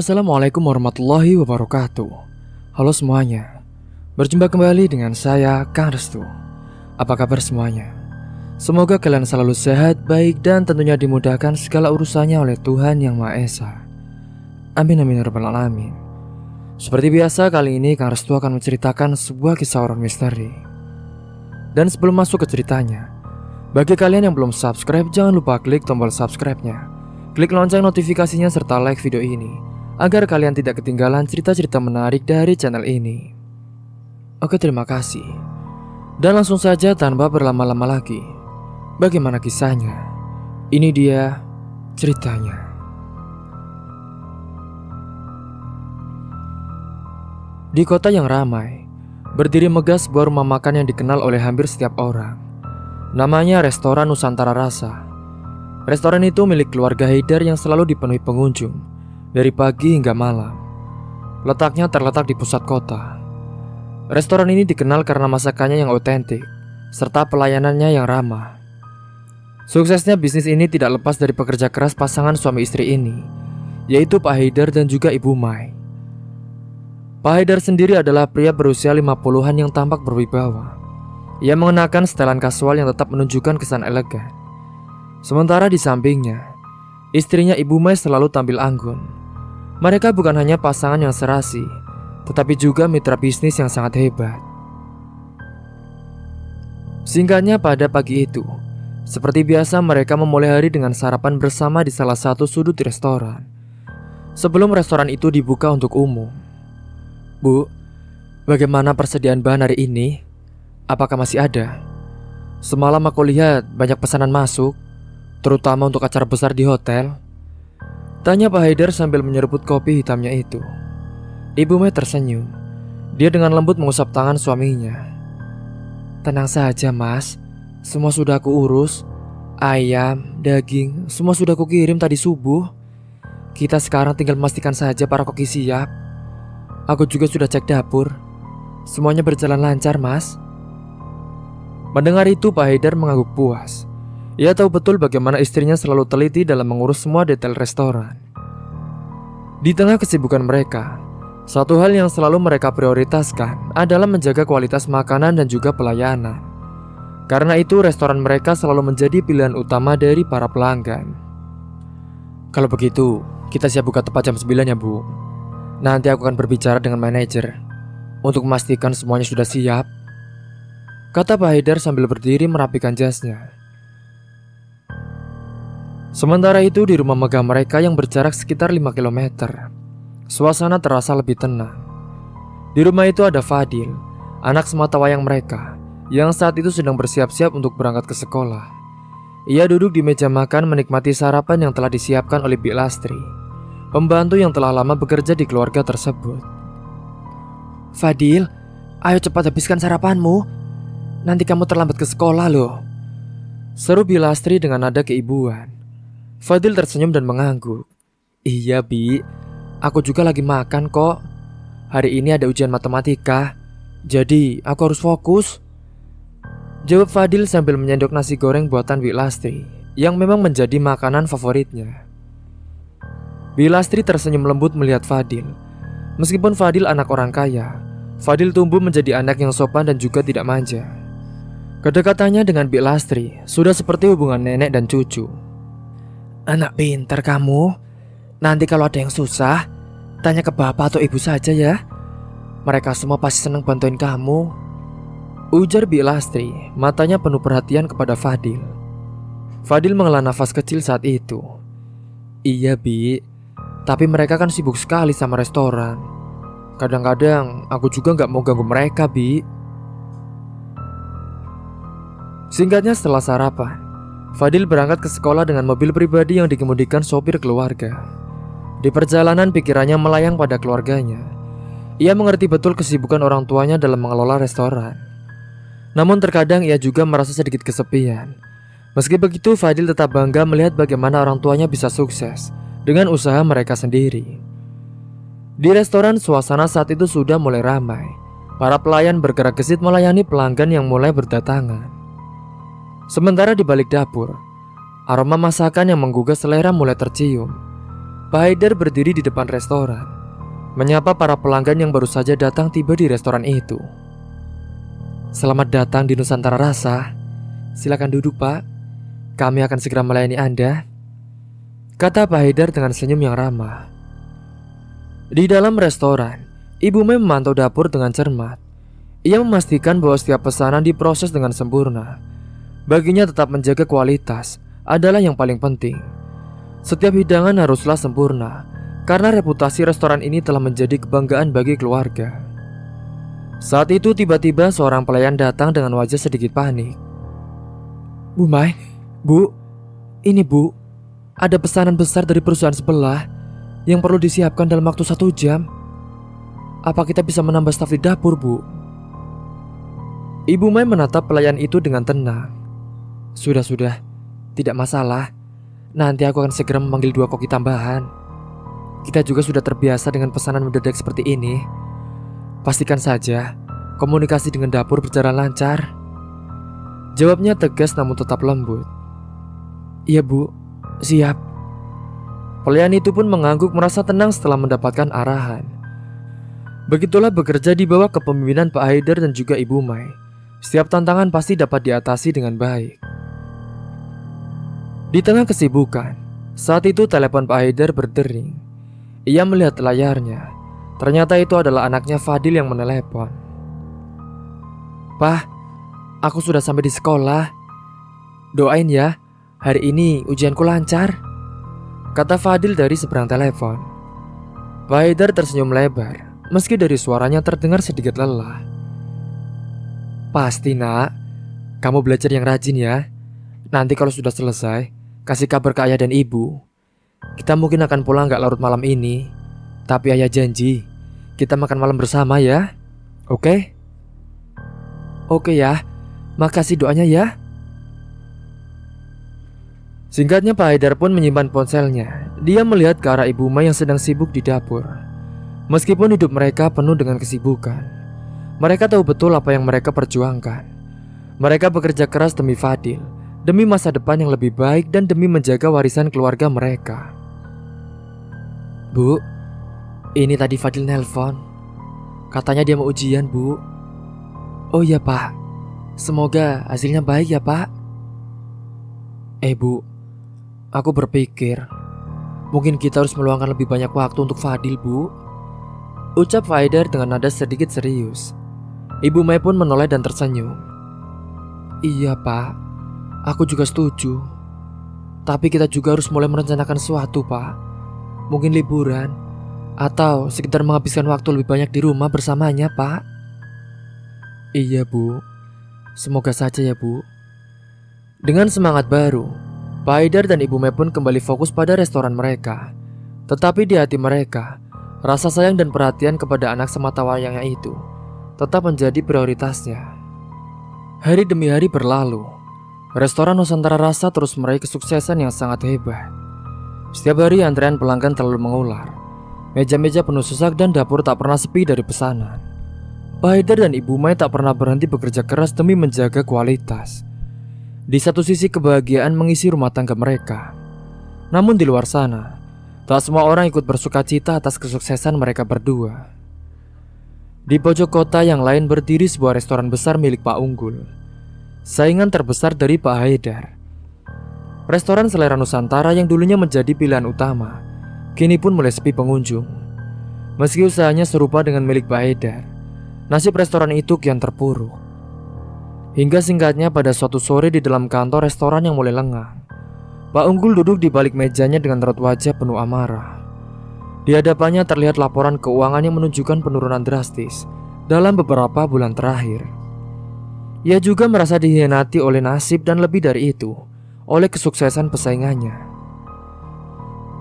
Assalamualaikum warahmatullahi wabarakatuh. Halo semuanya, berjumpa kembali dengan saya, Kang Restu. Apa kabar semuanya? Semoga kalian selalu sehat, baik, dan tentunya dimudahkan segala urusannya oleh Tuhan Yang Maha Esa. Amin amin ya rabbal alamin. Seperti biasa, kali ini Kang Restu akan menceritakan sebuah kisah horor misteri. Dan sebelum masuk ke ceritanya, bagi kalian yang belum subscribe, jangan lupa klik tombol subscribe-nya, klik lonceng notifikasinya, serta like video ini agar kalian tidak ketinggalan cerita-cerita menarik dari channel ini. Oke, terima kasih. Dan langsung saja tanpa berlama-lama lagi, bagaimana kisahnya? Ini dia ceritanya. Di kota yang ramai, berdiri megah sebuah rumah makan yang dikenal oleh hampir setiap orang. Namanya Restoran Nusantara Rasa. Restoran itu milik keluarga Haidar yang selalu dipenuhi pengunjung dari pagi hingga malam. Letaknya terletak di pusat kota. Restoran ini dikenal karena masakannya yang otentik serta pelayanannya yang ramah. Suksesnya bisnis ini tidak lepas dari pekerja keras pasangan suami istri ini, yaitu Pak Haidar dan juga Ibu Mai. Pak Haidar sendiri adalah pria berusia 50-an yang tampak berwibawa. Ia mengenakan setelan kasual yang tetap menunjukkan kesan elegan. Sementara di sampingnya, istrinya Ibu Mai selalu tampil anggun. Mereka bukan hanya pasangan yang serasi, tetapi juga mitra bisnis yang sangat hebat. Singkatnya, pada pagi itu, seperti biasa mereka memulai hari dengan sarapan bersama di salah satu sudut restoran, sebelum restoran itu dibuka untuk umum. Bu, bagaimana persediaan bahan hari ini? Apakah masih ada? Semalam aku lihat banyak pesanan masuk, terutama untuk acara besar di hotel. Tanya Pak Haidar sambil menyeruput kopi hitamnya itu. Ibu Mai tersenyum. Dia dengan lembut mengusap tangan suaminya. Tenang saja mas, semua sudah aku urus. Ayam, daging, semua sudah aku kirim tadi subuh. Kita sekarang tinggal memastikan saja para koki siap. Aku juga sudah cek dapur. Semuanya berjalan lancar mas. Mendengar itu Pak Haidar mengangguk puas. Ia tahu betul bagaimana istrinya selalu teliti dalam mengurus semua detail restoran. Di tengah kesibukan mereka, satu hal yang selalu mereka prioritaskan adalah menjaga kualitas makanan dan juga pelayanan. Karena itu restoran mereka selalu menjadi pilihan utama dari para pelanggan. Kalau begitu, kita siap buka tepat jam 9 ya Bu. Nanti aku akan berbicara dengan manajer untuk memastikan semuanya sudah siap, kata Pak Haidar sambil berdiri merapikan jasnya. Sementara itu di rumah megah mereka yang berjarak sekitar 5 km, suasana terasa lebih tenang. Di rumah itu ada Fadil, anak sematawayang mereka, yang saat itu sedang bersiap-siap untuk berangkat ke sekolah. Ia duduk di meja makan menikmati sarapan yang telah disiapkan oleh Bik Lastri, pembantu yang telah lama bekerja di keluarga tersebut. Fadil, ayo cepat habiskan sarapanmu, nanti kamu terlambat ke sekolah loh, seru Bik Lastri dengan nada keibuan. Fadil tersenyum dan mengangguk. Iya Bi, aku juga lagi makan kok. Hari ini ada ujian matematika, jadi aku harus fokus, jawab Fadil sambil menyendok nasi goreng buatan Bik Lastri yang memang menjadi makanan favoritnya. Bik Lastri tersenyum lembut melihat Fadil. Meskipun Fadil anak orang kaya, Fadil tumbuh menjadi anak yang sopan dan juga tidak manja. Kedekatannya dengan Bik Lastri sudah seperti hubungan nenek dan cucu. Anak pintar kamu. Nanti kalau ada yang susah, tanya ke bapak atau ibu saja ya. Mereka semua pasti senang bantuin kamu, ujar Bik Lastri, matanya penuh perhatian kepada Fadil. Fadil menghela nafas kecil saat itu. Iya Bi, tapi mereka kan sibuk sekali sama restoran. Kadang-kadang aku juga gak mau ganggu mereka Bi. Singkatnya, setelah sarapan, Fadil berangkat ke sekolah dengan mobil pribadi yang dikemudikan sopir keluarga. Di perjalanan pikirannya melayang pada keluarganya. Ia mengerti betul kesibukan orang tuanya dalam mengelola restoran. Namun terkadang ia juga merasa sedikit kesepian. Meski begitu, Fadil tetap bangga melihat bagaimana orang tuanya bisa sukses dengan usaha mereka sendiri. Di restoran, suasana saat itu sudah mulai ramai. Para pelayan bergerak gesit melayani pelanggan yang mulai berdatangan. Sementara di balik dapur, aroma masakan yang menggugah selera mulai tercium. Pak Haidar berdiri di depan restoran, menyapa para pelanggan yang baru saja datang tiba di restoran itu. "Selamat datang di Nusantara Rasa. Silakan duduk, Pak. Kami akan segera melayani Anda," kata Pak Haidar dengan senyum yang ramah. Di dalam restoran, Ibu Mei memantau dapur dengan cermat. Ia memastikan bahwa setiap pesanan diproses dengan sempurna. Baginya tetap menjaga kualitas adalah yang paling penting. Setiap hidangan haruslah sempurna, karena reputasi restoran ini telah menjadi kebanggaan bagi keluarga. Saat itu tiba-tiba seorang pelayan datang dengan wajah sedikit panik. "Bu Mai, Bu, ini Bu, ada pesanan besar dari perusahaan sebelah yang perlu disiapkan dalam waktu 1 jam. Apa kita bisa menambah staf di dapur, Bu?" Ibu Mai menatap pelayan itu dengan tenang. Sudah, tidak masalah. Nanti aku akan segera memanggil 2 koki tambahan. Kita juga sudah terbiasa dengan pesanan mendadak seperti ini. Pastikan saja komunikasi dengan dapur berjalan lancar," jawabnya tegas namun tetap lembut. "Iya, Bu, siap." Pelayan itu pun mengangguk merasa tenang setelah mendapatkan arahan. Begitulah bekerja di bawah kepemimpinan Pak Haidar dan juga Ibu Mai. Setiap tantangan pasti dapat diatasi dengan baik. Di tengah kesibukan, saat itu telepon Pak Haidar berdering. Ia melihat layarnya. Ternyata itu adalah anaknya Fadil yang menelepon. "Pak, aku sudah sampai di sekolah. Doain ya, hari ini ujianku lancar," kata Fadil dari seberang telepon. Pak Haidar tersenyum lebar, meski dari suaranya terdengar sedikit lelah. "Pasti nak, kamu belajar yang rajin ya. Nanti kalau sudah selesai, kasih kabar ke ayah dan ibu. Kita mungkin akan pulang gak larut malam ini, tapi ayah janji, kita makan malam bersama ya. Oke? Oke ya, makasih doanya ya." Singkatnya Pak Haidar pun menyimpan ponselnya. Dia melihat ke arah Ibu Mai yang sedang sibuk di dapur. Meskipun hidup mereka penuh dengan kesibukan, mereka tahu betul apa yang mereka perjuangkan. Mereka bekerja keras demi Fadil, demi masa depan yang lebih baik dan demi menjaga warisan keluarga mereka. "Bu, ini tadi Fadil nelpon. Katanya dia mau ujian, Bu." "Oh iya Pak, semoga hasilnya baik ya Pak." Bu, aku berpikir mungkin kita harus meluangkan lebih banyak waktu untuk Fadil, Bu," ucap Pak Haidar dengan nada sedikit serius. Ibu Mai pun menoleh dan tersenyum. "Iya Pak, aku juga setuju. Tapi kita juga harus mulai merencanakan sesuatu, Pak. Mungkin liburan, atau sekedar menghabiskan waktu lebih banyak di rumah bersamanya, Pak." "Iya Bu, semoga saja ya Bu." Dengan semangat baru, Pak Haidar dan Ibu Mai pun kembali fokus pada restoran mereka. Tetapi di hati mereka, rasa sayang dan perhatian kepada anak sematawayangnya itu tetap menjadi prioritasnya. Hari demi hari berlalu. Restoran Nusantara Rasa terus meraih kesuksesan yang sangat hebat. Setiap hari antrean pelanggan terlalu mengular. Meja-meja penuh sesak dan dapur tak pernah sepi dari pesanan. Pak Haidar dan Ibu Mai tak pernah berhenti bekerja keras demi menjaga kualitas. Di satu sisi kebahagiaan mengisi rumah tangga mereka. Namun di luar sana, tak semua orang ikut bersuka cita atas kesuksesan mereka berdua. Di pojok kota yang lain berdiri sebuah restoran besar milik Pak Unggul, saingan terbesar dari Pak Haidar. Restoran selera Nusantara yang dulunya menjadi pilihan utama, kini pun mulai sepi pengunjung. Meski usahanya serupa dengan milik Pak Haidar, nasib restoran itu kian terpuruk. Hingga singkatnya pada suatu sore di dalam kantor restoran yang mulai lengang, Pak Unggul duduk di balik mejanya dengan raut wajah penuh amarah. Di hadapannya terlihat laporan keuangan yang menunjukkan penurunan drastis dalam beberapa bulan terakhir. Ia juga merasa dikhianati oleh nasib dan lebih dari itu, oleh kesuksesan pesaingannya.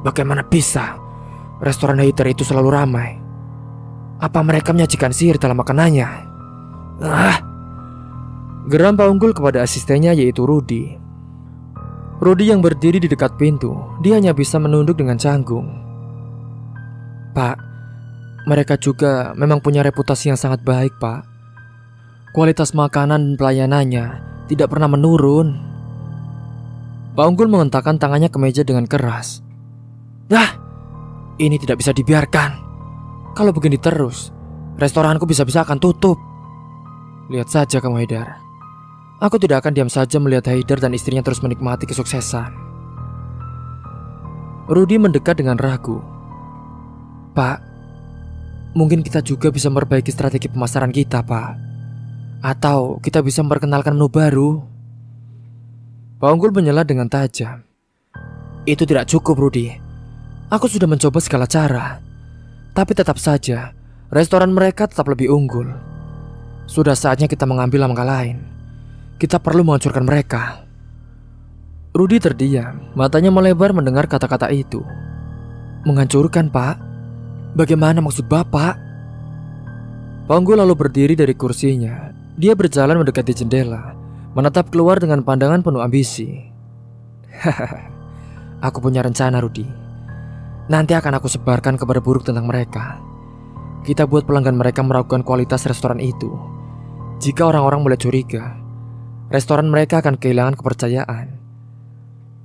Bagaimana bisa restoran Haidar itu selalu ramai? Apa mereka menyajikan sihir dalam makanannya? Geram Pak Unggul kepada asistennya yaitu Rudi. Rudi yang berdiri di dekat pintu, dia hanya bisa menunduk dengan canggung. Pak, mereka juga memang punya reputasi yang sangat baik, Pak. Kualitas makanan dan pelayanannya tidak pernah menurun. Pak Unggul mengentakkan tangannya ke meja dengan keras. Ini tidak bisa dibiarkan. Kalau begini terus, restoranku bisa-bisa akan tutup. Lihat saja kamu, Haidar. Aku tidak akan diam saja melihat Haidar dan istrinya terus menikmati kesuksesan. Rudy mendekat dengan ragu. Pak, mungkin kita juga bisa memperbaiki strategi pemasaran kita, Pak. Atau kita bisa memperkenalkan menu baru. Pak Unggul menyela dengan tajam. Itu tidak cukup, Rudy. Aku sudah mencoba segala cara. Tapi tetap saja, restoran mereka tetap lebih unggul. Sudah saatnya kita mengambil langkah lain. Kita perlu menghancurkan mereka. Rudy terdiam, matanya melebar mendengar kata-kata itu. Menghancurkan, Pak? Bagaimana maksud Bapak? Pak Unggul lalu berdiri dari kursinya. Dia berjalan mendekati jendela, menatap keluar dengan pandangan penuh ambisi. Aku punya rencana, Rudy. Nanti akan aku sebarkan kabar buruk tentang mereka. Kita buat pelanggan mereka meragukan kualitas restoran itu. Jika orang-orang mulai curiga, restoran mereka akan kehilangan kepercayaan.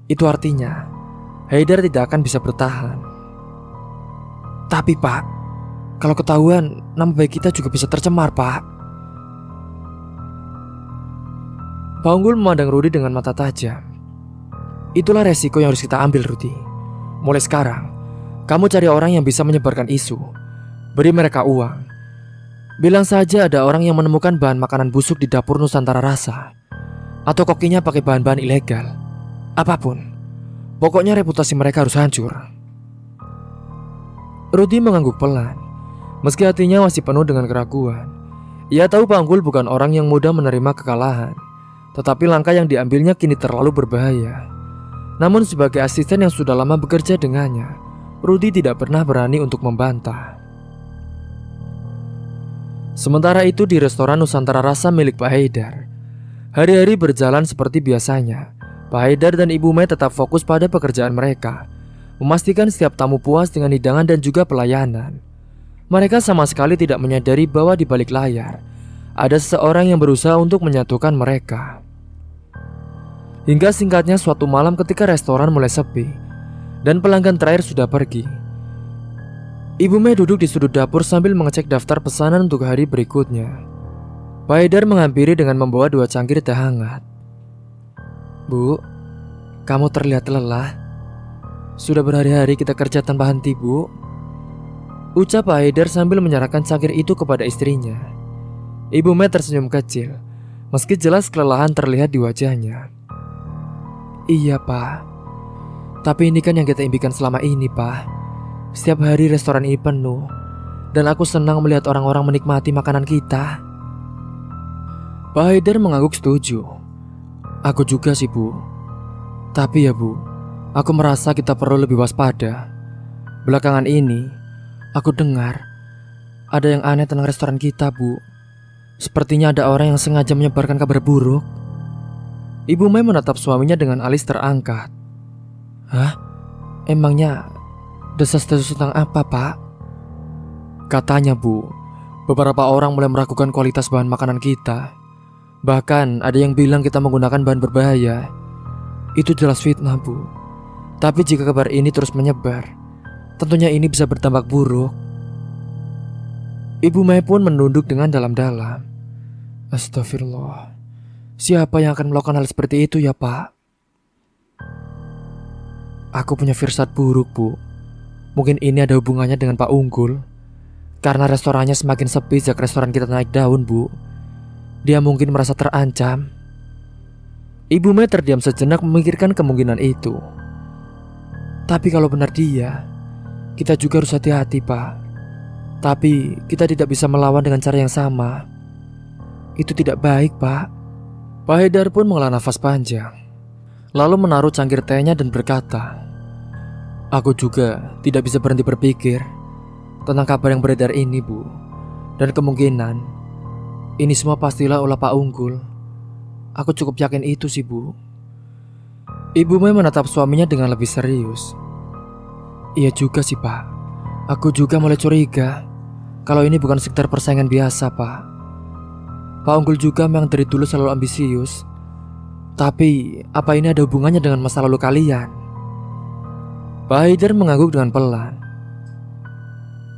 Itu artinya Haidar tidak akan bisa bertahan. Tapi Pak, kalau ketahuan, nama baik kita juga bisa tercemar, Pak. Pak Unggul memandang Rudy dengan mata tajam. Itulah resiko yang harus kita ambil, Rudy. Mulai sekarang, kamu cari orang yang bisa menyebarkan isu. Beri mereka uang. Bilang saja ada orang yang menemukan bahan makanan busuk di dapur Nusantara Rasa, atau kokinya pakai bahan-bahan ilegal. Apapun, pokoknya reputasi mereka harus hancur. Rudy mengangguk pelan, meski hatinya masih penuh dengan keraguan. Ia tahu Pak Unggul bukan orang yang mudah menerima kekalahan, tetapi langkah yang diambilnya kini terlalu berbahaya. Namun sebagai asisten yang sudah lama bekerja dengannya, Rudy tidak pernah berani untuk membantah. Sementara itu di restoran Nusantara Rasa milik Pak Haidar, hari-hari berjalan seperti biasanya. Pak Haidar dan Ibu Mei tetap fokus pada pekerjaan mereka, memastikan setiap tamu puas dengan hidangan dan juga pelayanan. Mereka sama sekali tidak menyadari bahwa di balik layar ada seseorang yang berusaha untuk menyatukan mereka. Hingga singkatnya suatu malam ketika restoran mulai sepi dan pelanggan terakhir sudah pergi, Ibu Mei duduk di sudut dapur sambil mengecek daftar pesanan untuk hari berikutnya. Pak Haidar menghampiri dengan membawa 2 cangkir teh hangat. Bu, kamu terlihat lelah. Sudah berhari-hari kita kerja tanpa henti, Bu. Ucap Pak Haidar sambil menyerahkan cangkir itu kepada istrinya. Ibu Mei tersenyum kecil, meski jelas kelelahan terlihat di wajahnya. Iya, Pak. Tapi ini kan yang kita impikan selama ini, Pak. Setiap hari restoran ini penuh, dan aku senang melihat orang-orang menikmati makanan kita. Pak Haidar mengangguk setuju. Aku juga sih, Bu. Tapi ya, Bu, aku merasa kita perlu lebih waspada. Belakangan ini, aku dengar ada yang aneh tentang restoran kita, Bu. Sepertinya ada orang yang sengaja menyebarkan kabar buruk. Ibu Mei menatap suaminya dengan alis terangkat. Hah? Emangnya desas-desus tentang apa, Pak? Katanya, Bu, beberapa orang mulai meragukan kualitas bahan makanan kita. Bahkan ada yang bilang kita menggunakan bahan berbahaya. Itu jelas fitnah, Bu. Tapi jika kabar ini terus menyebar, tentunya ini bisa berdampak buruk. Ibu Mei pun menunduk dengan dalam-dalam. Astagfirullah. Siapa yang akan melakukan hal seperti itu ya, Pak? Aku punya firasat buruk, Bu. Mungkin ini ada hubungannya dengan Pak Unggul. Karena restorannya semakin sepi sejak restoran kita naik daun, Bu. Dia mungkin merasa terancam. Ibu Mei terdiam sejenak memikirkan kemungkinan itu. Tapi kalau benar dia, kita juga harus hati-hati, Pak. Tapi kita tidak bisa melawan dengan cara yang sama. Itu tidak baik, Pak. Pak Haidar pun menghela nafas panjang, lalu menaruh cangkir tehnya dan berkata, aku juga tidak bisa berhenti berpikir tentang kabar yang beredar ini, Bu. Dan kemungkinan ini semua pastilah ulah Pak Unggul. Aku cukup yakin itu sih, Bu. Ibu Mei menatap suaminya dengan lebih serius. Iya juga sih, Pak. Aku juga mulai curiga kalau ini bukan sekedar persaingan biasa, Pak. Pak Unggul juga memang dari dulu selalu ambisius. Tapi apa ini ada hubungannya dengan masa lalu kalian? Pak Haidar mengangguk dengan pelan.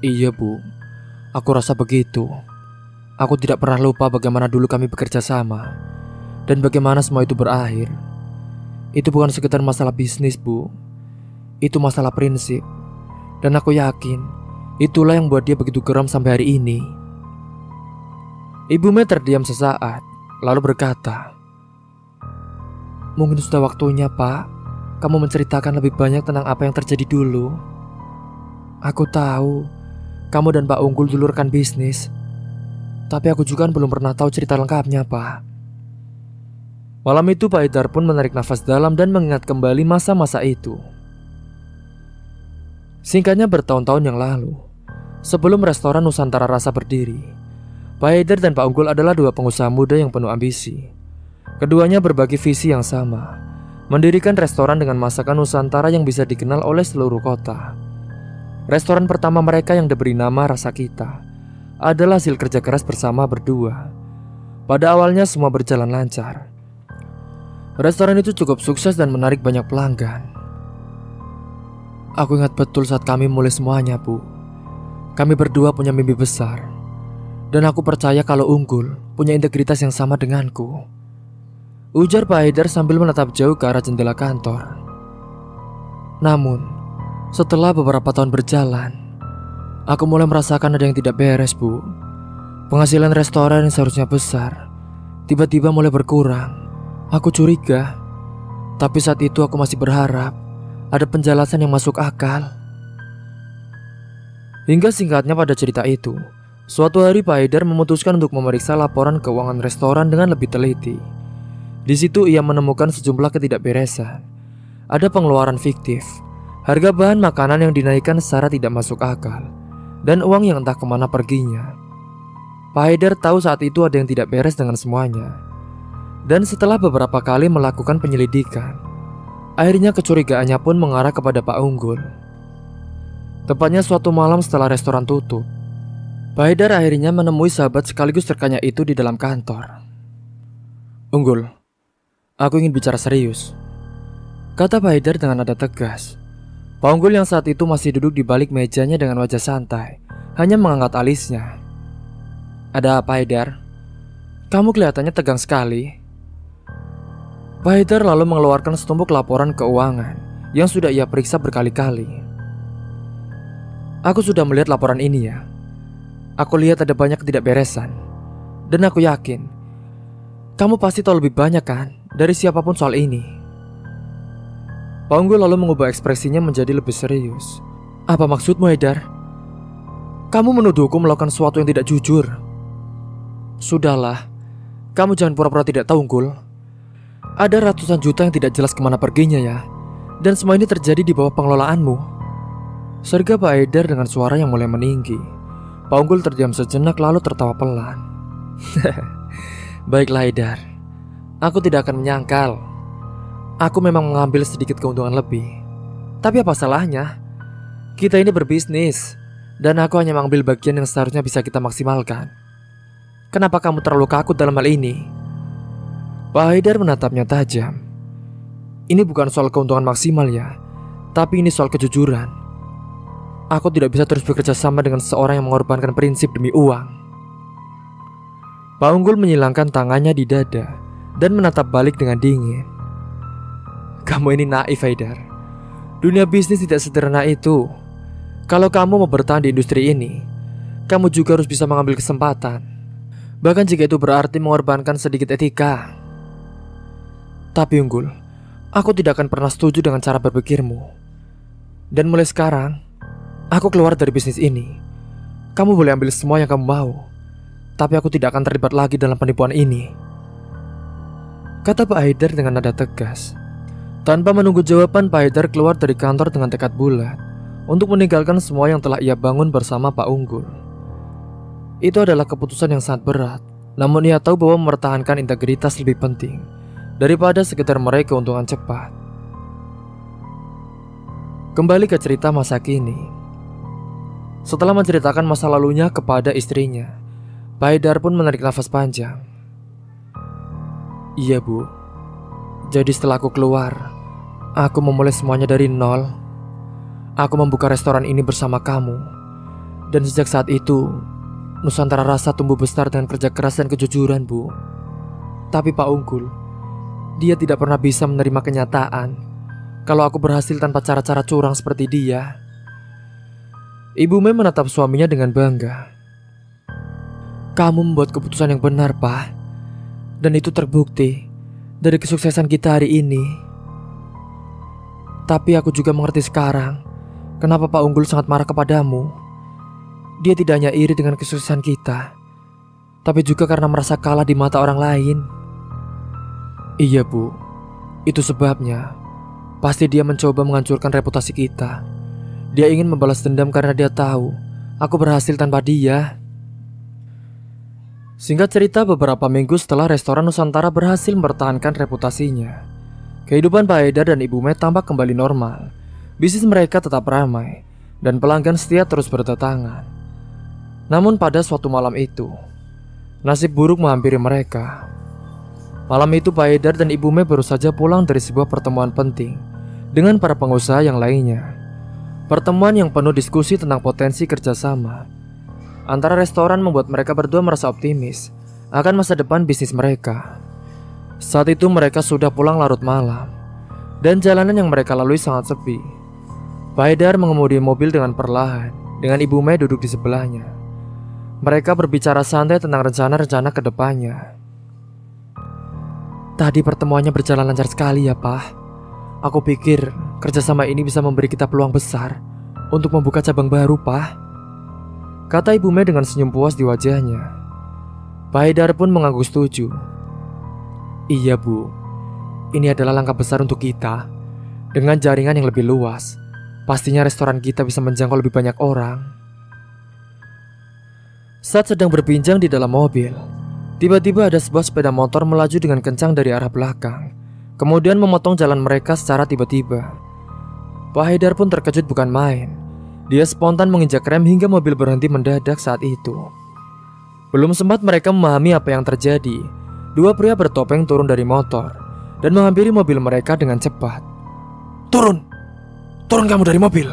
Iya Bu, aku rasa begitu. Aku tidak pernah lupa bagaimana dulu kami bekerja sama dan bagaimana semua itu berakhir. Itu bukan sekedar masalah bisnis Bu, itu masalah prinsip. Dan aku yakin itulah yang buat dia begitu geram sampai hari ini. Ibu Mei terdiam sesaat, lalu berkata, "Mungkin sudah waktunya Pak, kamu menceritakan lebih banyak tentang apa yang terjadi dulu. Aku tahu kamu dan Pak Unggul dulu rekan bisnis, tapi aku juga belum pernah tahu cerita lengkapnya Pak." Malam itu Pak Haidar pun menarik nafas dalam dan mengingat kembali masa-masa itu. Singkatnya bertahun-tahun yang lalu, sebelum restoran Nusantara Rasa berdiri, Pak Haidar dan Pak Unggul adalah dua pengusaha muda yang penuh ambisi. Keduanya berbagi visi yang sama, mendirikan restoran dengan masakan Nusantara yang bisa dikenal oleh seluruh kota. Restoran pertama mereka yang diberi nama Rasa Kita adalah hasil kerja keras bersama berdua. Pada awalnya semua berjalan lancar. Restoran itu cukup sukses dan menarik banyak pelanggan. Aku ingat betul saat kami mulai semuanya, Bu. Kami berdua punya mimpi besar. Dan aku percaya kalau Unggul punya integritas yang sama denganku, ujar Pak Haidar sambil menatap jauh ke arah jendela kantor. Namun, setelah beberapa tahun berjalan, aku mulai merasakan ada yang tidak beres, Bu. Penghasilan restoran yang seharusnya besar tiba-tiba mulai berkurang. Aku curiga, tapi saat itu aku masih berharap ada penjelasan yang masuk akal. Hingga singkatnya pada cerita itu, suatu hari Pak Haidar memutuskan untuk memeriksa laporan keuangan restoran dengan lebih teliti. Di situ ia menemukan sejumlah ketidakberesan. Ada pengeluaran fiktif, harga bahan makanan yang dinaikkan secara tidak masuk akal, dan uang yang entah kemana perginya. Pak Haidar tahu saat itu ada yang tidak beres dengan semuanya. Dan setelah beberapa kali melakukan penyelidikan, akhirnya kecurigaannya pun mengarah kepada Pak Unggul. Tepatnya suatu malam setelah restoran tutup, Pak Haidar akhirnya menemui sahabat sekaligus rekannya itu di dalam kantor. "Unggul, aku ingin bicara serius," kata Pak Haidar dengan nada tegas. Pak Unggul yang saat itu masih duduk di balik mejanya dengan wajah santai, hanya mengangkat alisnya. "Ada apa, Haidar? Kamu kelihatannya tegang sekali." Pak Haidar lalu mengeluarkan setumpuk laporan keuangan yang sudah ia periksa berkali-kali. "Aku sudah melihat laporan ini ya. Aku lihat ada banyak ketidakberesan. Dan aku yakin kamu pasti tahu lebih banyak kan dari siapapun soal ini." Pak Unggul lalu mengubah ekspresinya menjadi lebih serius. "Apa maksudmu, Haidar? Kamu menuduhku melakukan sesuatu yang tidak jujur." "Sudahlah, kamu jangan pura-pura tidak tahu, Unggul. Ada ratusan juta yang tidak jelas kemana perginya ya. Dan semua ini terjadi di bawah pengelolaanmu," serga Pak Haidar dengan suara yang mulai meninggi. Pak Unggul terdiam sejenak lalu tertawa pelan. "Baiklah Haidar, aku tidak akan menyangkal. Aku memang mengambil sedikit keuntungan lebih. Tapi apa salahnya? Kita ini berbisnis, dan aku hanya mengambil bagian yang seharusnya bisa kita maksimalkan. Kenapa kamu terlalu kaku dalam hal ini?" Pak Haidar menatapnya tajam. "Ini bukan soal keuntungan maksimal ya, tapi ini soal kejujuran. Aku tidak bisa terus bekerja sama dengan seseorang yang mengorbankan prinsip demi uang." Pak Unggul menyilangkan tangannya di dada dan menatap balik dengan dingin. "Kamu ini naif, Haidar. Dunia bisnis tidak sederhana itu. Kalau kamu mau bertahan di industri ini, kamu juga harus bisa mengambil kesempatan. Bahkan jika itu berarti mengorbankan sedikit etika. Tapi Unggul, aku tidak akan pernah setuju dengan cara berpikirmu. Dan mulai sekarang, aku keluar dari bisnis ini. Kamu boleh ambil semua yang kamu mau, tapi aku tidak akan terlibat lagi dalam penipuan ini," kata Pak Haidar dengan nada tegas. Tanpa menunggu jawaban, Pak Haidar keluar dari kantor dengan tekad bulat untuk meninggalkan semua yang telah ia bangun bersama Pak Unggul. Itu adalah keputusan yang sangat berat, namun ia tahu bahwa mempertahankan integritas lebih penting daripada sekedar meraih keuntungan cepat. Kembali ke cerita masa kini. Setelah menceritakan masa lalunya kepada istrinya, Pak Haidar pun menarik nafas panjang. "Iya Bu, jadi setelah aku keluar, aku memulai semuanya dari nol. Aku membuka restoran ini bersama kamu. Dan sejak saat itu, Nusantara Rasa tumbuh besar dengan kerja keras dan kejujuran, Bu. Tapi Pak Unggul, dia tidak pernah bisa menerima kenyataan kalau aku berhasil tanpa cara-cara curang seperti dia. Ibu Mei menatap suaminya dengan bangga. Kamu membuat keputusan yang benar, Pak. Dan itu terbukti dari kesuksesan kita hari ini. Tapi aku juga mengerti sekarang kenapa Pak Unggul sangat marah kepadamu. Dia tidak hanya iri dengan kesuksesan kita, tapi juga karena merasa kalah di mata orang lain. Iya, Bu. Itu sebabnya pasti dia mencoba menghancurkan reputasi kita. Dia ingin membalas dendam karena dia tahu aku berhasil tanpa dia. Singkat cerita, beberapa minggu setelah restoran Nusantara berhasil mempertahankan reputasinya, kehidupan Pak Haidar dan Ibu Mei tampak kembali normal. Bisnis mereka tetap ramai dan pelanggan setia terus berdatangan. Namun pada suatu malam itu, nasib buruk menghampiri mereka. Malam itu Pak Haidar dan Ibu Mei baru saja pulang dari sebuah pertemuan penting dengan para pengusaha yang lainnya. Pertemuan yang penuh diskusi tentang potensi kerjasama antara restoran membuat mereka berdua merasa optimis akan masa depan bisnis mereka. Saat itu mereka sudah pulang larut malam dan jalanan yang mereka lalui sangat sepi. Pak Haidar mengemudi mobil dengan perlahan, dengan Ibu Mei duduk di sebelahnya. Mereka berbicara santai tentang rencana-rencana ke depannya. Tadi pertemuannya berjalan lancar sekali ya, Pak. Aku pikir kerjasama ini bisa memberi kita peluang besar untuk membuka cabang baru, Pak, kata Ibu Mei dengan senyum puas di wajahnya. Pak Haidar pun mengangguk setuju. Iya, Bu. Ini adalah langkah besar untuk kita. Dengan jaringan yang lebih luas, pastinya restoran kita bisa menjangkau lebih banyak orang. Saat sedang berbincang di dalam mobil, tiba-tiba ada sebuah sepeda motor melaju dengan kencang dari arah belakang, kemudian memotong jalan mereka secara tiba-tiba. Pak Haidar pun terkejut bukan main. Dia spontan menginjak rem hingga mobil berhenti mendadak saat itu. Belum sempat mereka memahami apa yang terjadi, dua pria bertopeng turun dari motor dan menghampiri mobil mereka dengan cepat. Turun! Turun kamu dari mobil!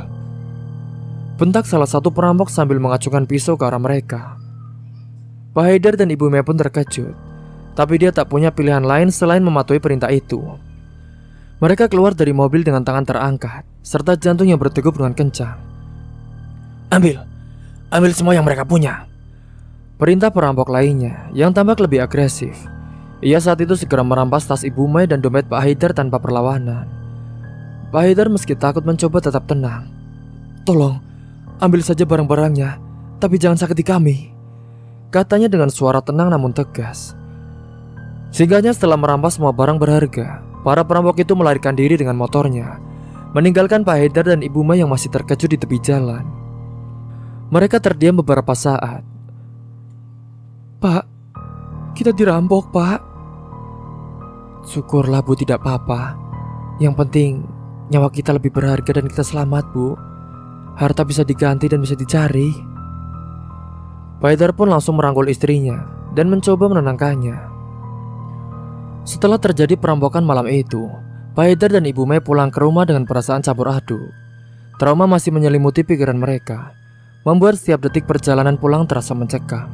Bentak salah satu perampok sambil mengacungkan pisau ke arah mereka. Pak Haidar dan Ibu Mei pun terkejut, tapi dia tak punya pilihan lain selain mematuhi perintah itu. Mereka keluar dari mobil dengan tangan terangkat, serta jantung yang berdegup dengan kencang. Ambil semua yang mereka punya, perintah perampok lainnya yang tampak lebih agresif. Ia saat itu segera merampas tas Ibu Mei dan dompet Pak Haidar tanpa perlawanan. Pak Haidar meski takut mencoba tetap tenang. Tolong, ambil saja barang-barangnya, tapi jangan sakiti kami, katanya dengan suara tenang namun tegas. Singkatnya setelah merampas semua barang berharga, para perampok itu melarikan diri dengan motornya, meninggalkan Pak Haidar dan Ibu Mei yang masih terkejut di tepi jalan. Mereka terdiam beberapa saat. Pak, kita dirampok, Pak. Syukurlah, Bu, tidak apa-apa. Yang penting nyawa kita lebih berharga dan kita selamat, Bu. Harta bisa diganti dan bisa dicari. Pak Haidar pun langsung merangkul istrinya dan mencoba menenangkannya. Setelah terjadi perampokan malam itu, Pak Haidar dan Ibu Mei pulang ke rumah dengan perasaan campur aduk. Trauma masih menyelimuti pikiran mereka, membuat setiap detik perjalanan pulang terasa mencekam.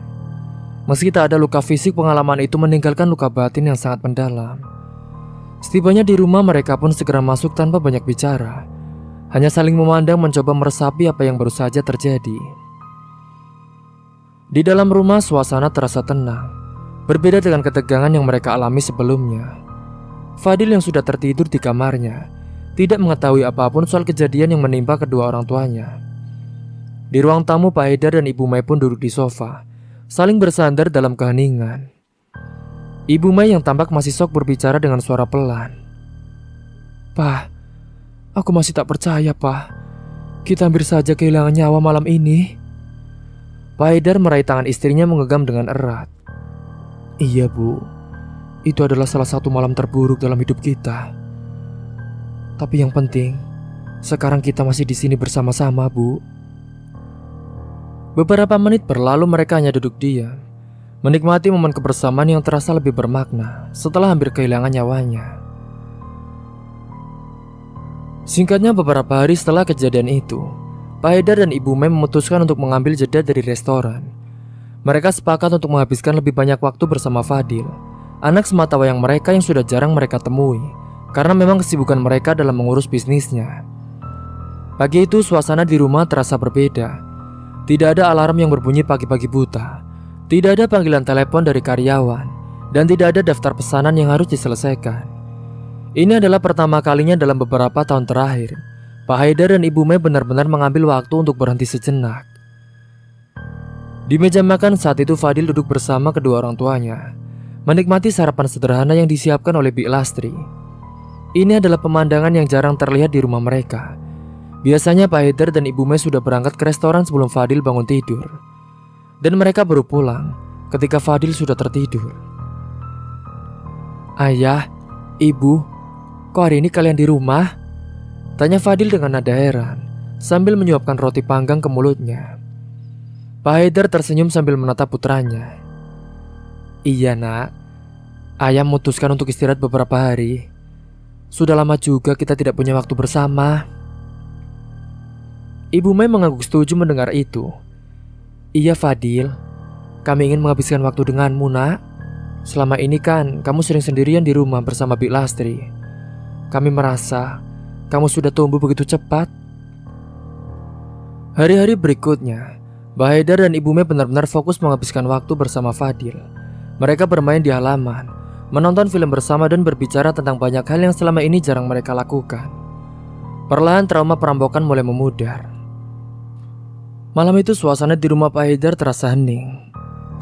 Meski tak ada luka fisik, pengalaman itu meninggalkan luka batin yang sangat mendalam. Setibanya di rumah, mereka pun segera masuk tanpa banyak bicara, hanya saling memandang mencoba meresapi apa yang baru saja terjadi. Di dalam rumah suasana terasa tenang, berbeda dengan ketegangan yang mereka alami sebelumnya. Fadil yang sudah tertidur di kamarnya tidak mengetahui apapun soal kejadian yang menimpa kedua orang tuanya. Di ruang tamu, Pak Haidar dan Ibu Mei pun duduk di sofa, saling bersandar dalam keheningan. Ibu Mei yang tampak masih syok berbicara dengan suara pelan. Pak, aku masih tak percaya, Pak. Kita hampir saja kehilangan nyawa malam ini. Pak Haidar meraih tangan istrinya menggenggam dengan erat. Iya, Bu. Itu adalah salah satu malam terburuk dalam hidup kita. Tapi yang penting, sekarang kita masih di sini bersama-sama, Bu. Beberapa menit berlalu, mereka hanya duduk diam, menikmati momen kebersamaan yang terasa lebih bermakna setelah hampir kehilangan nyawanya. Singkatnya, beberapa hari setelah kejadian itu, Pak Haidar dan Ibu Mei memutuskan untuk mengambil jeda dari restoran. Mereka sepakat untuk menghabiskan lebih banyak waktu bersama Fadil, anak sematawayang mereka yang sudah jarang mereka temui, karena memang kesibukan mereka dalam mengurus bisnisnya. Pagi itu suasana di rumah terasa berbeda. Tidak ada alarm yang berbunyi pagi-pagi buta, tidak ada panggilan telepon dari karyawan, dan tidak ada daftar pesanan yang harus diselesaikan. Ini adalah pertama kalinya dalam beberapa tahun terakhir Pak Haidar dan Ibu Mei benar-benar mengambil waktu untuk berhenti sejenak. Di meja makan saat itu Fadil duduk bersama kedua orang tuanya, menikmati sarapan sederhana yang disiapkan oleh Bik Lastri. Ini adalah pemandangan yang jarang terlihat di rumah mereka. Biasanya Pak Haidar dan Ibu Mei sudah berangkat ke restoran sebelum Fadil bangun tidur, dan mereka baru pulang ketika Fadil sudah tertidur. "Ayah, Ibu, kok hari ini kalian di rumah?" tanya Fadil dengan nada heran sambil menyuapkan roti panggang ke mulutnya. Pak Haidar tersenyum sambil menatap putranya. "Iya nak, ayah memutuskan untuk istirahat beberapa hari. Sudah lama juga kita tidak punya waktu bersama." Ibu Mei mengangguk setuju mendengar itu. "Iya Fadil, kami ingin menghabiskan waktu denganmu nak. Selama ini kan kamu sering sendirian di rumah bersama Bik Lastri. Kami merasa kamu sudah tumbuh begitu cepat." Hari-hari berikutnya, Pak Haidar dan Ibu Mei benar-benar fokus menghabiskan waktu bersama Fadil. Mereka bermain di halaman, menonton film bersama dan berbicara tentang banyak hal yang selama ini jarang mereka lakukan. Perlahan trauma perampokan mulai memudar. Malam itu suasana di rumah Pak Haidar terasa hening.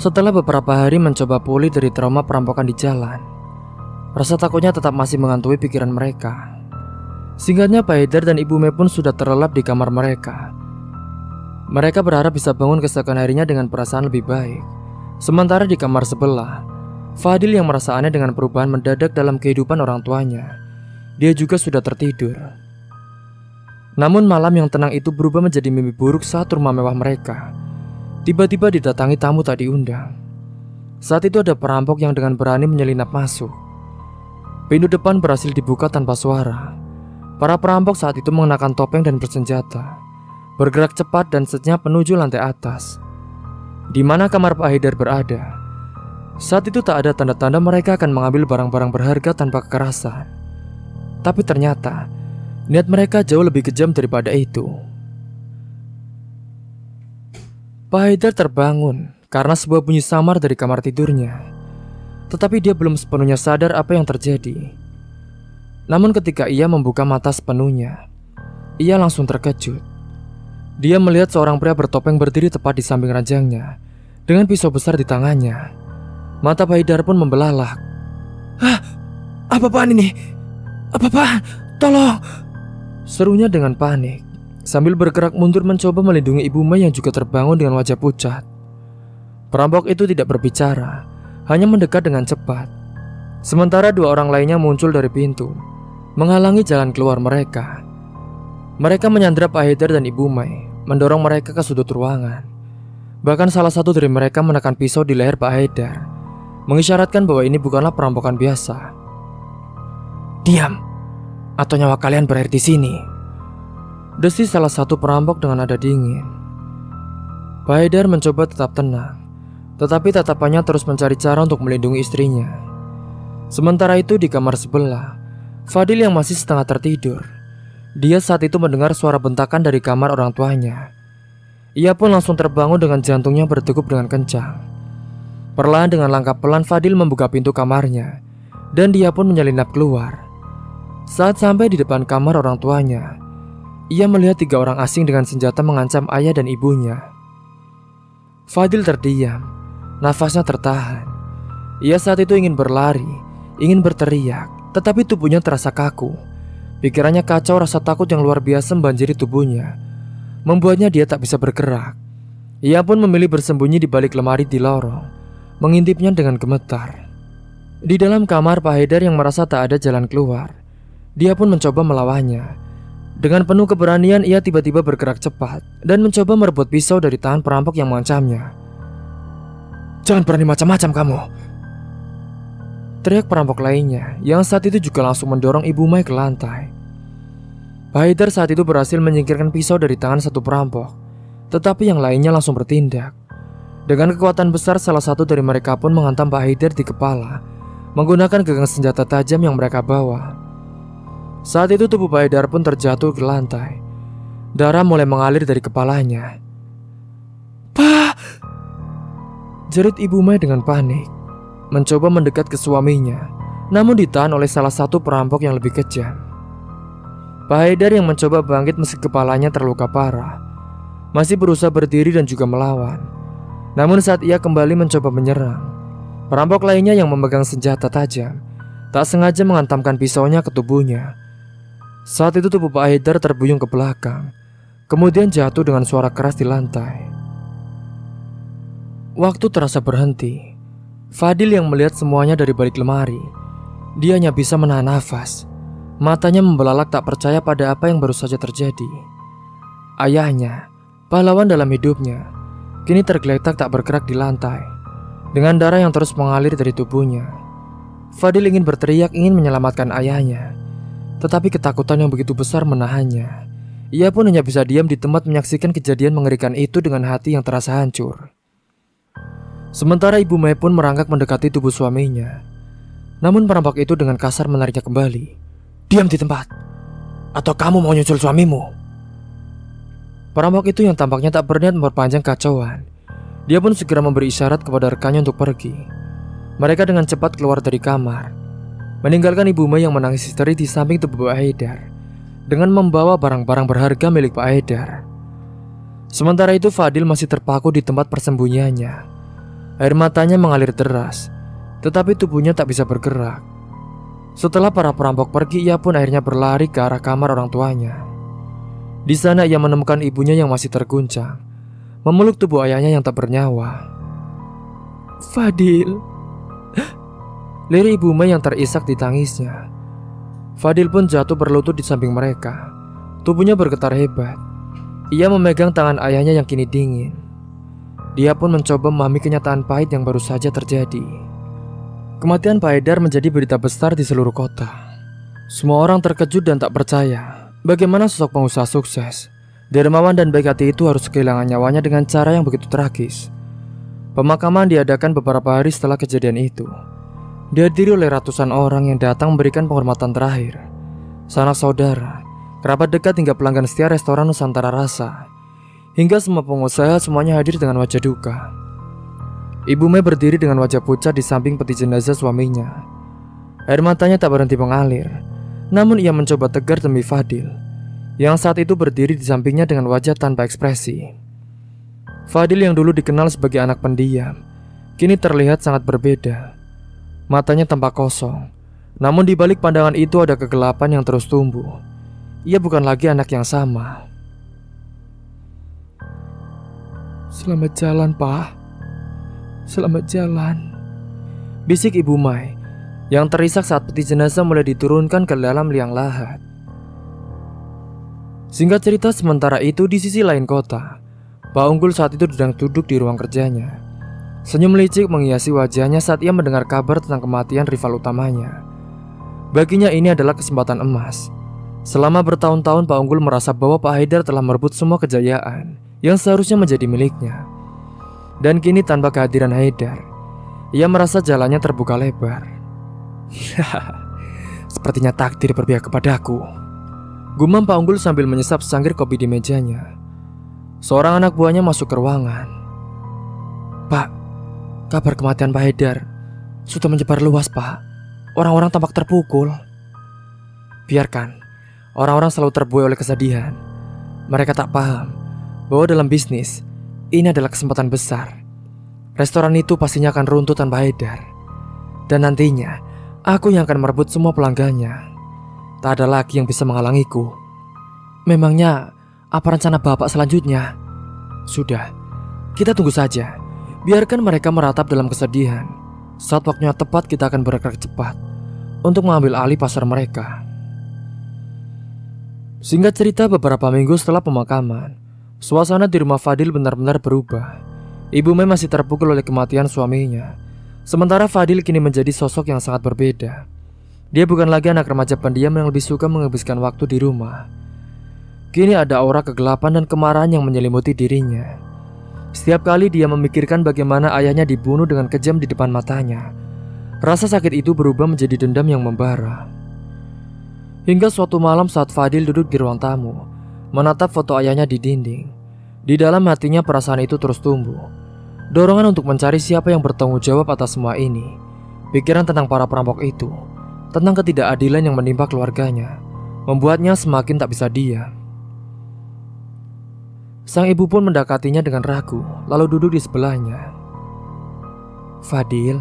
Setelah beberapa hari mencoba pulih dari trauma perampokan di jalan, rasa takutnya tetap masih menghantui pikiran mereka. Singkatnya Pak Haidar dan Ibu Mei pun sudah terlelap di kamar mereka. Mereka berharap bisa bangun keesokan harinya dengan perasaan lebih baik. Sementara di kamar sebelah, Fadil yang merasa aneh dengan perubahan mendadak dalam kehidupan orang tuanya. Dia juga sudah tertidur. Namun malam yang tenang itu berubah menjadi mimpi buruk saat rumah mewah mereka tiba-tiba didatangi tamu tak diundang. Saat itu ada perampok yang dengan berani menyelinap masuk. Pintu depan berhasil dibuka tanpa suara. Para perampok saat itu mengenakan topeng dan bersenjata, bergerak cepat dan senyap menuju lantai atas, di mana kamar Pak Haidar berada. Saat itu tak ada tanda-tanda mereka akan mengambil barang-barang berharga tanpa kekerasan. Tapi ternyata niat mereka jauh lebih kejam daripada itu. Pak Haidar terbangun karena sebuah bunyi samar dari kamar tidurnya. Tetapi dia belum sepenuhnya sadar apa yang terjadi. Namun ketika ia membuka mata sepenuhnya, ia langsung terkejut. Dia melihat seorang pria bertopeng berdiri tepat di samping ranjangnya dengan pisau besar di tangannya. Mata Pak Haidar pun membelalak. "Hah? Apa-apaan ini? Apa-apaan? Tolong!" serunya dengan panik, sambil bergerak mundur mencoba melindungi Ibu Mei yang juga terbangun dengan wajah pucat. Perampok itu tidak berbicara, hanya mendekat dengan cepat. Sementara dua orang lainnya muncul dari pintu, menghalangi jalan keluar mereka. Mereka menyandra Pak Haidar dan Ibu Mei, mendorong mereka ke sudut ruangan. Bahkan salah satu dari mereka menekan pisau di leher Pak Haidar, mengisyaratkan bahwa ini bukanlah perampokan biasa. "Diam, atau nyawa kalian berakhir di sini," desis salah satu perampok dengan nada dingin. Pak Haidar mencoba tetap tenang, tetapi tatapannya terus mencari cara untuk melindungi istrinya. Sementara itu di kamar sebelah, Fadil yang masih setengah tertidur. Dia saat itu mendengar suara bentakan dari kamar orang tuanya. Ia pun langsung terbangun dengan jantungnya berdegup dengan kencang. Perlahan dengan langkah pelan Fadil membuka pintu kamarnya, dan dia pun menyelinap keluar. Saat sampai di depan kamar orang tuanya, ia melihat 3 orang asing dengan senjata mengancam ayah dan ibunya. Fadil terdiam, nafasnya tertahan. Ia saat itu ingin berlari, ingin berteriak, tetapi tubuhnya terasa kaku. Pikirannya kacau, rasa takut yang luar biasa membanjiri tubuhnya, membuatnya dia tak bisa bergerak. Ia pun memilih bersembunyi di balik lemari di lorong, mengintipnya dengan gemetar. Di dalam kamar Pak Haidar yang merasa tak ada jalan keluar, dia pun mencoba melawannya. Dengan penuh keberanian ia tiba-tiba bergerak cepat dan mencoba merebut pisau dari tangan perampok yang mengancamnya. "Jangan berani macam-macam kamu!" teriak perampok lainnya yang saat itu juga langsung mendorong Ibu Mei ke lantai. Pak Haidar saat itu berhasil menyingkirkan pisau dari tangan satu perampok, tetapi yang lainnya langsung bertindak. Dengan kekuatan besar, salah satu dari mereka pun menghantam Pak Haidar di kepala menggunakan gagang senjata tajam yang mereka bawa. Saat itu tubuh Pak Haidar pun terjatuh ke lantai. Darah mulai mengalir dari kepalanya. "Pak!" jerit Ibu Mai dengan panik, mencoba mendekat ke suaminya, namun ditahan oleh salah satu perampok yang lebih kejam. Pak Haidar yang mencoba bangkit meski kepalanya terluka parah, masih berusaha berdiri dan juga melawan. Namun saat ia kembali mencoba menyerang, perampok lainnya yang memegang senjata tajam tak sengaja menghantamkan pisaunya ke tubuhnya. Saat itu tubuh Pak Haidar terbuyung ke belakang, kemudian jatuh dengan suara keras di lantai. Waktu terasa berhenti. Fadil yang melihat semuanya dari balik lemari. Dia hanya bisa menahan nafas. Matanya membelalak tak percaya pada apa yang baru saja terjadi. Ayahnya, pahlawan dalam hidupnya, kini tergeletak tak bergerak di lantai, dengan darah yang terus mengalir dari tubuhnya. Fadil ingin berteriak, ingin menyelamatkan ayahnya, tetapi ketakutan yang begitu besar menahannya. Ia pun hanya bisa diam di tempat menyaksikan kejadian mengerikan itu dengan hati yang terasa hancur. Sementara Ibu Mai pun merangkak mendekati tubuh suaminya. Namun perampok itu dengan kasar menariknya kembali. "Diam di tempat, atau kamu mau nyusul suamimu." Perampok itu yang tampaknya tak berniat memperpanjang kacauan. Dia pun segera memberi isyarat kepada rekannya untuk pergi. Mereka dengan cepat keluar dari kamar, meninggalkan Ibu Mai yang menangis histeris di samping tubuh Pak Haidar dengan membawa barang-barang berharga milik Pak Haidar. Sementara itu Fadil masih terpaku di tempat persembunyiannya. Air matanya mengalir deras, tetapi tubuhnya tak bisa bergerak. Setelah para perampok pergi, ia pun akhirnya berlari ke arah kamar orang tuanya. Di sana ia menemukan ibunya yang masih terguncang, memeluk tubuh ayahnya yang tak bernyawa. "Fadil," lirik Ibu Mai yang terisak di tangisnya. Fadil pun jatuh berlutut di samping mereka. Tubuhnya bergetar hebat. Ia memegang tangan ayahnya yang kini dingin. Dia pun mencoba memahami kenyataan pahit yang baru saja terjadi. Kematian Pak Haidar menjadi berita besar di seluruh kota. Semua orang terkejut dan tak percaya bagaimana sosok pengusaha sukses, dermawan dan baik hati itu harus kehilangan nyawanya dengan cara yang begitu tragis. Pemakaman diadakan beberapa hari setelah kejadian itu. Dihadiri oleh ratusan orang yang datang memberikan penghormatan terakhir. Sanak saudara, kerabat dekat hingga pelanggan setia restoran Nusantara Rasa. Hingga semua pengusaha semuanya hadir dengan wajah duka. Ibu Mai berdiri dengan wajah pucat di samping peti jenazah suaminya. Air matanya tak berhenti mengalir. Namun ia mencoba tegar demi Fadil, yang saat itu berdiri di sampingnya dengan wajah tanpa ekspresi. Fadil yang dulu dikenal sebagai anak pendiam, kini terlihat sangat berbeda. Matanya tampak kosong, namun di balik pandangan itu ada kegelapan yang terus tumbuh. Ia bukan lagi anak yang sama. "Selamat jalan, Pak. Selamat jalan," bisik Ibu Mai yang terisak saat peti jenazah mulai diturunkan ke dalam liang lahat. Singkat cerita, sementara itu di sisi lain kota, Pak Unggul saat itu sedang duduk di ruang kerjanya. Senyum licik menghiasi wajahnya saat ia mendengar kabar tentang kematian rival utamanya. Baginya ini adalah kesempatan emas. Selama bertahun-tahun Pak Unggul merasa bahwa Pak Haidar telah merebut semua kejayaan yang seharusnya menjadi miliknya. Dan kini tanpa kehadiran Haidar, ia merasa jalannya terbuka lebar. "Sepertinya takdir berpihak kepadaku," gumam Pak Unggul sambil menyesap secangkir kopi di mejanya. Seorang anak buahnya masuk ke ruangan. "Pak, kabar kematian Pak Haidar sudah menyebar luas, Pak. Orang-orang tampak terpukul." "Biarkan orang-orang selalu terbuai oleh kesedihan. Mereka tak paham bahwa dalam bisnis ini adalah kesempatan besar. Restoran itu pastinya akan runtuh tanpa Haidar. Dan nantinya aku yang akan merebut semua pelanggannya. Tak ada lagi yang bisa menghalangiku. Memangnya apa rencana Bapak selanjutnya?" "Sudah, kita tunggu saja. Biarkan mereka meratap dalam kesedihan. Saat waktunya tepat kita akan bergerak cepat untuk mengambil alih pasar mereka." Singkat cerita, beberapa minggu setelah pemakaman, suasana di rumah Fadil benar-benar berubah. Ibu Mai masih terpukul oleh kematian suaminya. Sementara Fadil kini menjadi sosok yang sangat berbeda. Dia bukan lagi anak remaja pendiam yang lebih suka menghabiskan waktu di rumah. Kini ada aura kegelapan dan kemarahan yang menyelimuti dirinya. Setiap kali dia memikirkan bagaimana ayahnya dibunuh dengan kejam di depan matanya, rasa sakit itu berubah menjadi dendam yang membara. Hingga suatu malam saat Fadil duduk di ruang tamu, menatap foto ayahnya di dinding, di dalam hatinya perasaan itu terus tumbuh. Dorongan untuk mencari siapa yang bertanggung jawab atas semua ini. Pikiran tentang para perampok itu, tentang ketidakadilan yang menimpa keluarganya, membuatnya semakin tak bisa diam. Sang ibu pun mendekatinya dengan ragu, lalu duduk di sebelahnya. "Fadil,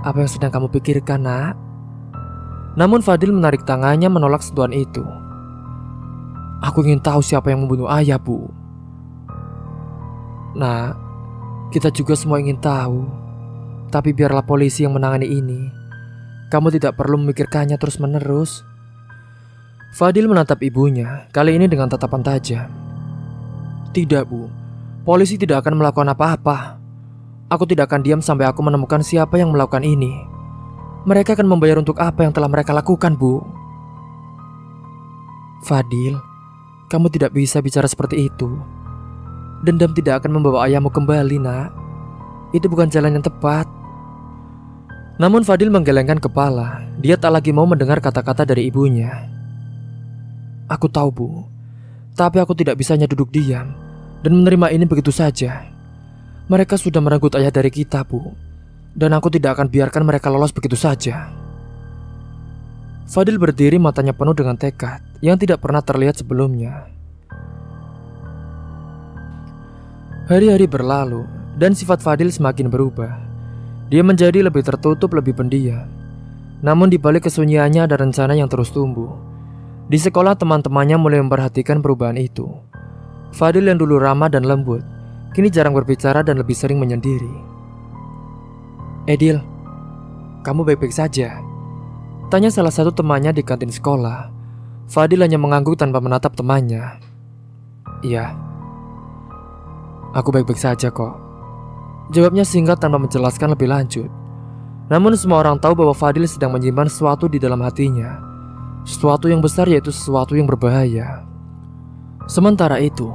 apa yang sedang kamu pikirkan, nak?" Namun Fadil menarik tangannya menolak sentuhan itu. "Aku ingin tahu siapa yang membunuh ayah, Bu." "Nak, kita juga semua ingin tahu. Tapi biarlah polisi yang menangani ini. Kamu tidak perlu memikirkannya terus-menerus." Fadil menatap ibunya, kali ini dengan tatapan tajam. "Tidak, Bu. Polisi tidak akan melakukan apa-apa. Aku tidak akan diam sampai aku menemukan siapa yang melakukan ini. Mereka akan membayar untuk apa yang telah mereka lakukan, Bu." "Fadil, kamu tidak bisa bicara seperti itu. Dendam tidak akan membawa ayahmu kembali, nak. Itu bukan jalan yang tepat." Namun Fadil menggelengkan kepala. Dia tak lagi mau mendengar kata-kata dari ibunya. "Aku tahu, Bu. Tapi aku tidak bisanya duduk diam dan menerima ini begitu saja. Mereka sudah merenggut ayah dari kita, Bu. Dan aku tidak akan biarkan mereka lolos begitu saja." Fadil berdiri, matanya penuh dengan tekad yang tidak pernah terlihat sebelumnya. Hari-hari berlalu dan sifat Fadil semakin berubah. Dia menjadi lebih tertutup, lebih pendiam. Namun di balik kesunyiannya ada rencana yang terus tumbuh. Di sekolah teman-temannya mulai memperhatikan perubahan itu. Fadil yang dulu ramah dan lembut, kini jarang berbicara dan lebih sering menyendiri. "Edil, kamu baik-baik saja?" tanya salah satu temannya di kantin sekolah. Fadil hanya mengangguk tanpa menatap temannya. "Iya, aku baik-baik saja kok," jawabnya singkat tanpa menjelaskan lebih lanjut. Namun semua orang tahu bahwa Fadil sedang menyimpan sesuatu di dalam hatinya. Sesuatu yang besar, yaitu sesuatu yang berbahaya. Sementara itu,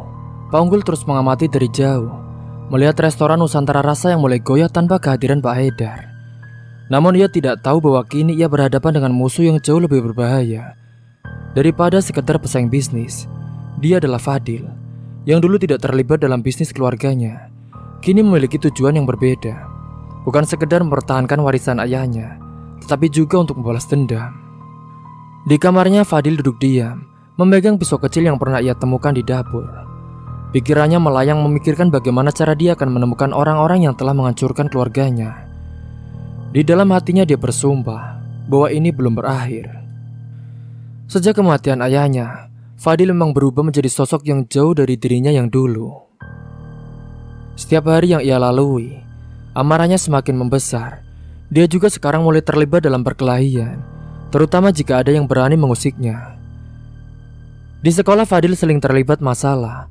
Pak Unggul terus mengamati dari jauh, melihat restoran Nusantara Rasa yang mulai goyah tanpa kehadiran Pak Haidar. Namun ia tidak tahu bahwa kini ia berhadapan dengan musuh yang jauh lebih berbahaya. Daripada sekedar pesaing bisnis, dia adalah Fadil, yang dulu tidak terlibat dalam bisnis keluarganya. Kini memiliki tujuan yang berbeda, bukan sekedar mempertahankan warisan ayahnya, tetapi juga untuk membalas dendam. Di kamarnya Fadil duduk diam, memegang pisau kecil yang pernah ia temukan di dapur. Pikirannya melayang memikirkan bagaimana cara dia akan menemukan orang-orang yang telah menghancurkan keluarganya. Di dalam hatinya dia bersumpah bahwa ini belum berakhir. Sejak kematian ayahnya, Fadil memang berubah menjadi sosok yang jauh dari dirinya yang dulu. Setiap hari yang ia lalui, amarahnya semakin membesar. Dia juga sekarang mulai terlibat dalam perkelahian, terutama jika ada yang berani mengusiknya. Di sekolah Fadil sering terlibat masalah.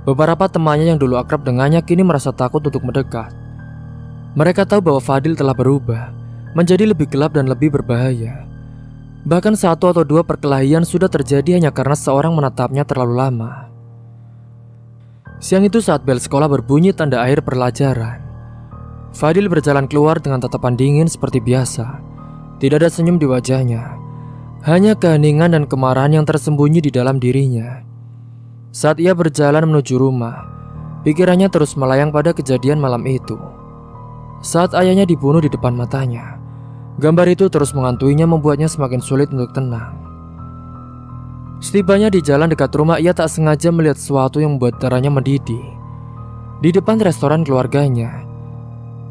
Beberapa temannya yang dulu akrab dengannya kini merasa takut untuk mendekat. Mereka tahu bahwa Fadil telah berubah menjadi lebih gelap dan lebih berbahaya. Bahkan 1 atau 2 perkelahian sudah terjadi hanya karena seorang menatapnya terlalu lama. Siang itu saat bel sekolah berbunyi tanda akhir pelajaran, Fadil berjalan keluar dengan tatapan dingin seperti biasa. Tidak ada senyum di wajahnya, hanya keheningan dan kemarahan yang tersembunyi di dalam dirinya. Saat ia berjalan menuju rumah, pikirannya terus melayang pada kejadian malam itu. Saat ayahnya dibunuh di depan matanya, gambar itu terus menghantuinya, membuatnya semakin sulit untuk tenang. Setibanya di jalan dekat rumah, ia tak sengaja melihat sesuatu yang membuat darahnya mendidih. Di depan restoran keluarganya,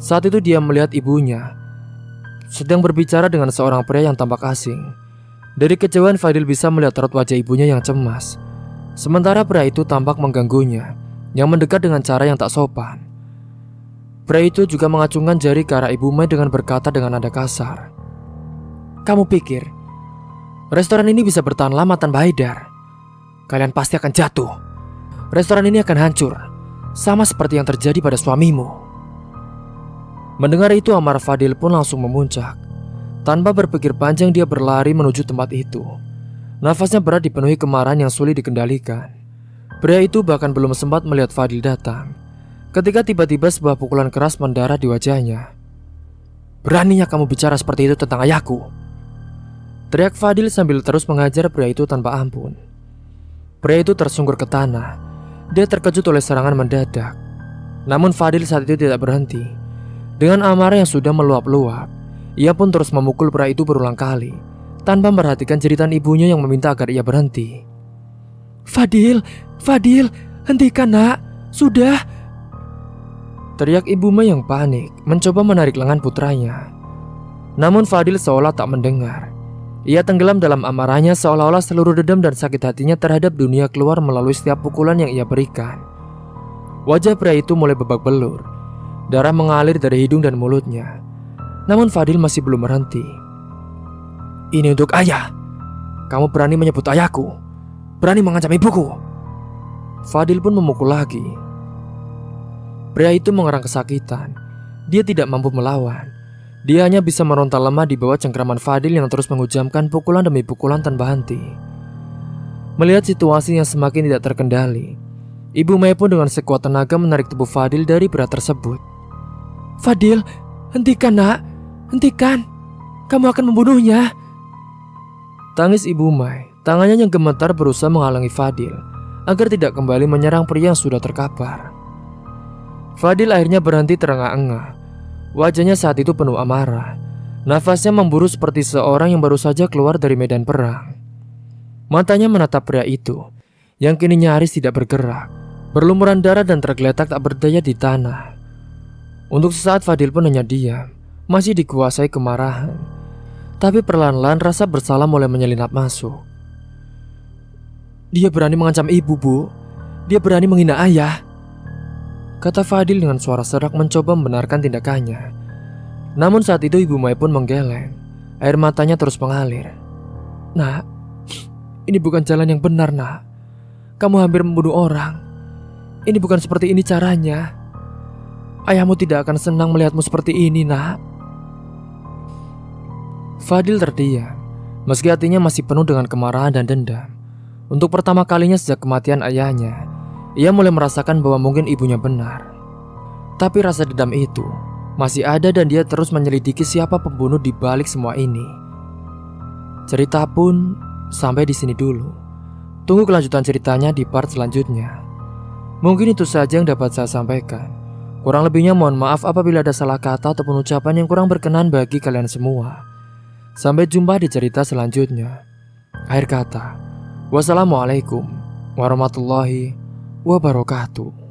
saat itu dia melihat ibunya sedang berbicara dengan seorang pria yang tampak asing. Dari kejauhan Fadil bisa melihat raut wajah ibunya yang cemas. Sementara pria itu tampak mengganggunya, yang mendekat dengan cara yang tak sopan. Pria itu juga mengacungkan jari ke arah Ibu Mai dengan berkata dengan nada kasar, "Kamu pikir restoran ini bisa bertahan lama tanpa Haidar? Kalian pasti akan jatuh. Restoran ini akan hancur, sama seperti yang terjadi pada suamimu." Mendengar itu amarah Fadil pun langsung memuncak. Tanpa berpikir panjang dia berlari menuju tempat itu. Nafasnya berat dipenuhi kemarahan yang sulit dikendalikan. Pria itu bahkan belum sempat melihat Fadil datang ketika tiba-tiba sebuah pukulan keras mendarat di wajahnya. "Beraninya kamu bicara seperti itu tentang ayahku?" teriak Fadil sambil terus mengajar pria itu tanpa ampun. Pria itu tersungkur ke tanah. Dia terkejut oleh serangan mendadak. Namun Fadil saat itu tidak berhenti. Dengan amarah yang sudah meluap-luap, ia pun terus memukul pria itu berulang kali tanpa memperhatikan jeritan ibunya yang meminta agar ia berhenti. Fadil, hentikan nak, sudah!" teriak ibu Mai yang panik, mencoba menarik lengan putranya. Namun Fadil seolah tak mendengar. Ia tenggelam dalam amarahnya, seolah-olah seluruh dendam dan sakit hatinya terhadap dunia keluar melalui setiap pukulan yang ia berikan. Wajah pria itu mulai babak belur. Darah mengalir dari hidung dan mulutnya. Namun Fadil masih belum berhenti. "Ini untuk ayah. Kamu berani menyebut ayahku, berani mengancam ibuku." Fadil pun memukul lagi. Pria itu mengerang kesakitan. Dia tidak mampu melawan. Dia hanya bisa meronta lemah di bawah cengkraman Fadil yang terus menghujamkan pukulan demi pukulan tanpa henti. Melihat situasi yang semakin tidak terkendali, Ibu Mai pun dengan sekuat tenaga menarik tubuh Fadil dari pria tersebut. "Fadil, hentikan nak, hentikan. Kamu akan membunuhnya." Tangis Ibu Mai, tangannya yang gemetar berusaha menghalangi Fadil agar tidak kembali menyerang pria yang sudah terkapar. Fadil akhirnya berhenti terengah-engah. Wajahnya saat itu penuh amarah. Nafasnya memburu seperti seorang yang baru saja keluar dari medan perang. Matanya menatap pria itu yang kini nyaris tidak bergerak, berlumuran darah dan tergeletak tak berdaya di tanah. Untuk sesaat Fadil pun hanya diam, masih dikuasai kemarahan. Tapi perlahan-lahan rasa bersalah mulai menyelinap masuk. "Dia berani mengancam ibu, Bu. Dia berani menghina ayah," kata Fadil dengan suara serak mencoba membenarkan tindakannya. Namun saat itu Ibu Mai pun menggeleng. Air matanya terus mengalir. "Nak, ini bukan jalan yang benar, nak. Kamu hampir membunuh orang. Ini bukan seperti ini caranya. Ayahmu tidak akan senang melihatmu seperti ini, nak." Fadil terdiam, meski hatinya masih penuh dengan kemarahan dan dendam. Untuk pertama kalinya sejak kematian ayahnya, ia mulai merasakan bahwa mungkin ibunya benar. Tapi rasa dendam itu masih ada dan dia terus menyelidiki siapa pembunuh di balik semua ini. Cerita pun sampai di sini dulu. Tunggu kelanjutan ceritanya di part selanjutnya. Mungkin itu saja yang dapat saya sampaikan. Kurang lebihnya mohon maaf apabila ada salah kata ataupun ucapan yang kurang berkenan bagi kalian semua. Sampai jumpa di cerita selanjutnya. Akhir kata, wassalamualaikum warahmatullahi wabarakatuh.